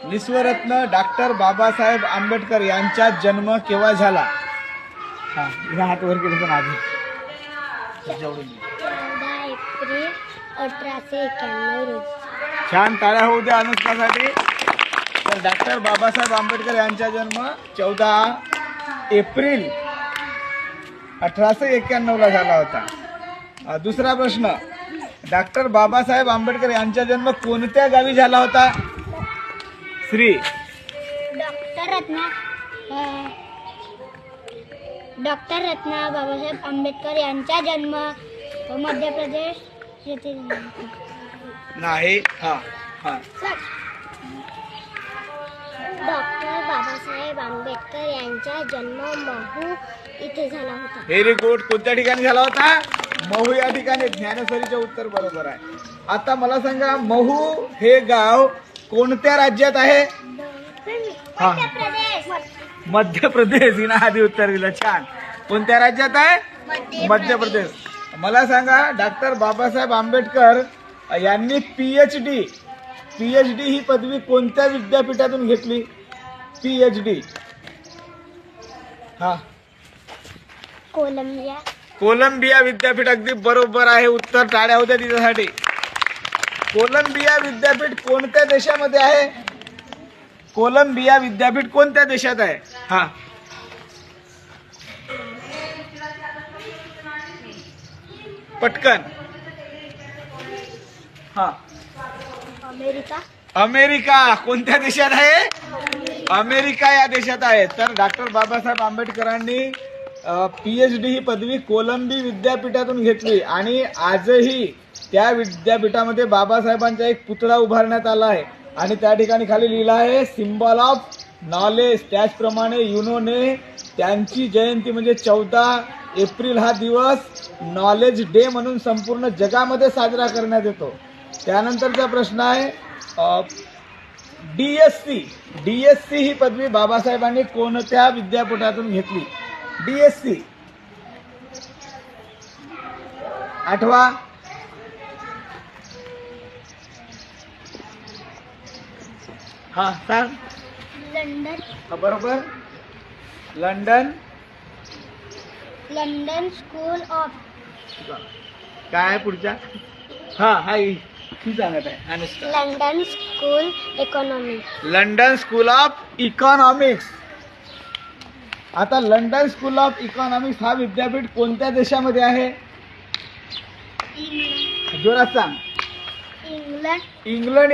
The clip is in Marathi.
विश्वरत्न डॉक्टर बाबासाहेब आंबेडकर यांचा जन्म केव्हा झाला? हा, या हात वर केलं पण आधी 14 एप्रिल 1891 रोजी. छान, टाळ्या होऊ द्या अनुष्कासाठी. तर डॉक्टर बाबासाहेब आंबेडकर यांचा जन्म 14 एप्रिल 1891 ला झाला होता. दुसरा प्रश्न, डॉक्टर बाबासाहेब आंबेडकर यांचा जन्म कोणत्या गावी झाला होता? श्री डॉक्टर रत्ना बाबासाहेब आंबेडकर यांचा जन्म मध्य प्रदेश येथे झाला होता. नाही. हा हा डॉक्टर बाबासाहेब आंबेडकर यांचा जन्म महू इथे झाला होता. Very good. कोणत्या ठिकाणी झाला होता? महू या ठिकाणी. ज्ञानेश्वरीचे उत्तर बरोबर आहे. आता मला सांगा, महू हे गाव कोणत्या राज्यात आहे? हा, मध्य प्रदेश. हिना आधी उत्तर दिलं. छान. कोणत्या राज्यात आहे? मध्य प्रदेश. मला सांगा, डॉक्टर बाबासाहेब आंबेडकर यांनी पीएचडी ही पदवी कोणत्या विद्यापीठातून घेतली? पीएचडी. हा, कोलंबिया विद्यापीठ. अगदी बरोबर आहे उत्तर. टाळ्या होत्या तिच्यासाठी. कोलंबिया विद्यापीठ कोणत्या देशामध्ये आहे? कोलंबिया विद्यापीठ कोणत्या देशात आहे? हा, पटकन. हा, अमेरिका. कोणत्या देशात आहे? अमेरिका या देशात आहे. तर डॉक्टर बाबासाहेब आंबेडकरांनी पीएचडी ही पदवी कोलंबी विद्यापीठातून घेतली आणि आजही त्या विद्यापीठामध्ये बाबासाहेबांचा एक पुतळा उभारण्यात आला आहे आणि त्या ठिकाणी खाली लिहिलं आहे सिम्बॉल ऑफ नॉलेज. त्याचप्रमाणे युनोने त्यांची जयंती म्हणजे 14 एप्रिल हा दिवस नॉलेज डे म्हणून संपूर्ण जगामध्ये साजरा करण्यात येतो. त्यानंतरचा प्रश्न आहे, डीएससी ही पदवी बाबासाहेबांनी कोणत्या विद्यापीठातून घेतली? डीएससी आठवा. हा, सांग. लंडन. बरोबर. London school of. काय पुढच्या? हा हा ही सांगत आहे Anushka. London school economics. London school of economics. आता लंडन स्कूल ऑफ इकॉनॉमिक्स हा विद्यापीठ कोणत्या देशामध्ये आहे? जोरात सांग. इंग्लंड. इंग्लंड